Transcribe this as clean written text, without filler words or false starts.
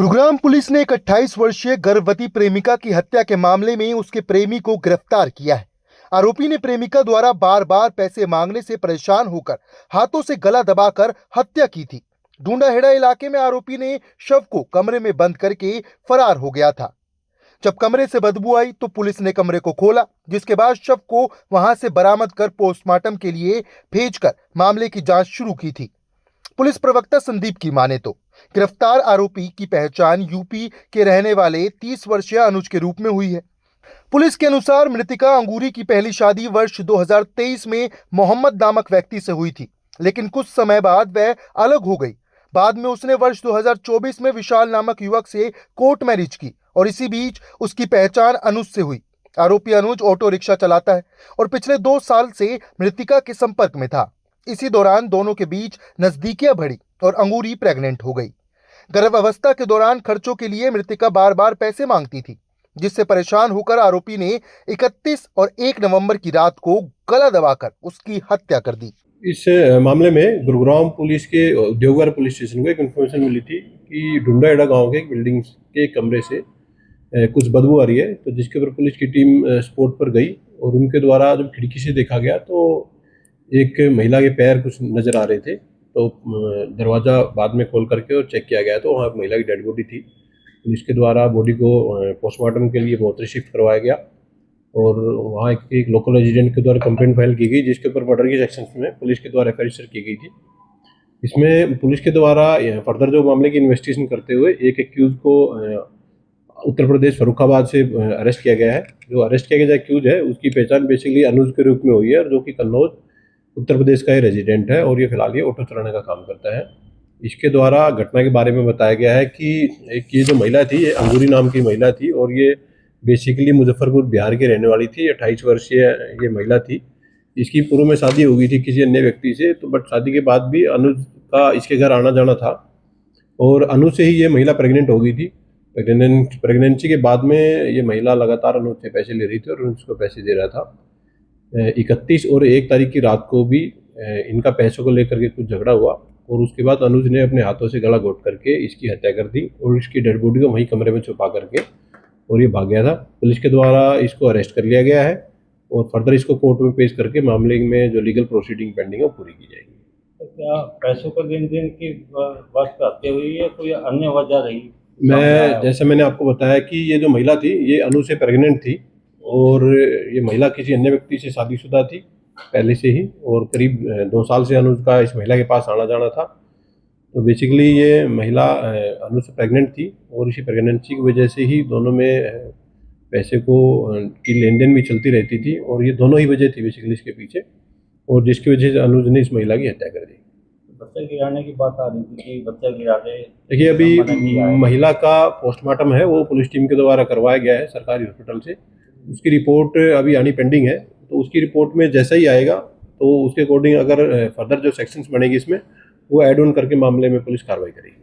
Gurugram police ने एक 28 वर्षीय गर्भवती प्रेमिका की हत्या के मामले में उसके प्रेमी को गिरफ्तार किया है। आरोपी ने प्रेमिका द्वारा बार बार पैसे मांगने से परेशान होकर हाथों से गला दबाकर हत्या की थी। ढूंढाहेड़ा इलाके में आरोपी ने शव को कमरे में बंद करके फरार हो गया था। जब कमरे से बदबू आई तो पुलिस ने कमरे को खोला, जिसके बाद शव को वहां से बरामद कर पोस्टमार्टम के लिए भेजकर मामले की जांच शुरू की थी। पुलिस प्रवक्ता संदीप की माने तो गिरफ्तार आरोपी की पहचान यूपी के रहने वाले 30 वर्षीय अनुज के रूप में हुई है। पुलिस के अनुसार मृतका अंगूरी की पहली शादी वर्ष 2023 में मोहम्मद नामक व्यक्ति से हुई थी, लेकिन कुछ समय बाद वह अलग हो गई। बाद में उसने वर्ष 2024 में विशाल नामक युवक से कोर्ट मैरिज की और इसी बीच उसकी पहचान अनुज से हुई। आरोपी अनुज ऑटो रिक्शा चलाता है और पिछले 2 साल से मृतिका के संपर्क में था। इसी दौरान दोनों के बीच नजदीकियां बढ़ी और अंगूरी प्रेग्नेंट हो गई। गर्भावस्था के दौरान खर्चों के लिए मृतिका बार बार पैसे मांगती थी, जिससे परेशान होकर आरोपी ने 31 और 1 नवंबर की रात को गला दबाकर उसकी हत्या कर दी। इस मामले में गुरुग्राम पुलिस के देवघर पुलिस स्टेशन को एक इन्फॉर्मेशन मिली थी कि ढूंढाहेड़ा गांव के एक बिल्डिंग के कमरे से कुछ बदबू आ रही है, तो जिसके ऊपर पुलिस की टीम स्पॉट पर गई और उनके द्वारा जब खिड़की से देखा गया तो एक महिला के पैर कुछ नज़र आ रहे थे। तो दरवाज़ा बाद में खोल करके और चेक किया गया तो वहाँ महिला की डेड बॉडी थी। पुलिस के द्वारा बॉडी को पोस्टमार्टम के लिए मोर्चरी शिफ्ट करवाया गया और वहाँ एक लोकल रेजिडेंट के द्वारा कंप्लेंट फाइल की गई, जिसके ऊपर मर्डर के सेक्शन में पुलिस के द्वारा एफआईआर रजिस्टर की गई थी। इसमें पुलिस के द्वारा फर्दर जो मामले की इन्वेस्टिगेशन करते हुए एक एक्यूज को उत्तर प्रदेश फर्रुखाबाद से अरेस्ट किया गया है। जो अरेस्ट किया गया एक्यूज है उसकी पहचान बेसिकली अनुज के रूप में हुई है, जो कि कन्नौज उत्तर प्रदेश का ये रेजिडेंट है और ये फिलहाल ये ऑटो चलाने का काम करता है। इसके द्वारा घटना के बारे में बताया गया है कि एक ये जो महिला थी, ये अंगूरी नाम की महिला थी और ये बेसिकली मुजफ्फरपुर बिहार की रहने वाली थी। 28 वर्षीय ये महिला थी। इसकी पूर्व में शादी हो गई थी किसी अन्य व्यक्ति से, तो बट शादी के बाद भी अनुज का इसके घर आना जाना था और अनुज से ही ये महिला प्रेग्नेंट हो गई थी। प्रेगनेंसी के बाद में ये महिला लगातार अनुज से पैसे ले रही थी और अनुज को पैसे दे रहा था। 31 और 1 तारीख की रात को भी इनका पैसों को लेकर के कुछ झगड़ा हुआ और उसके बाद अनुज ने अपने हाथों से गला घोट करके इसकी हत्या कर दी और इसकी डेड बॉडी को वहीं कमरे में छुपा करके और ये भाग गया था। पुलिस के द्वारा इसको अरेस्ट कर लिया गया है और फर्दर इसको कोर्ट में पेश करके मामले में जो लीगल प्रोसीडिंग पेंडिंग है वो पूरी की जाएगी। तो क्या पैसों का लेन देन की बात हत्या हुई है, कोई अन्य वजह रही? जैसे मैंने आपको बताया कि ये जो महिला थी ये अनुज से प्रेग्नेंट थी और ये महिला किसी अन्य व्यक्ति से शादीशुदा थी पहले से ही और करीब 2 साल से अनुज का इस महिला के पास आना जाना था। तो बेसिकली ये महिला अनुज से प्रेग्नेंट थी और इसी प्रेगनेंसी की वजह से ही दोनों में पैसे को की लेन देन भी चलती रहती थी और ये दोनों ही वजह थी बेसिकली इसके पीछे, और जिसकी वजह से अनुज ने इस महिला की हत्या कर दी। बच्चा गिराने की बात आ रही थी कि बच्चा गिरा दे। देखिए, अभी महिला का पोस्टमार्टम है वो पुलिस टीम के द्वारा करवाया गया है सरकारी हॉस्पिटल से। उसकी रिपोर्ट अभी आनी पेंडिंग है, तो उसकी रिपोर्ट में जैसा ही आएगा तो उसके अकॉर्डिंग अगर फर्दर जो सेक्शंस बनेगी इसमें वो ऐड ऑन करके मामले में पुलिस कार्रवाई करेगी।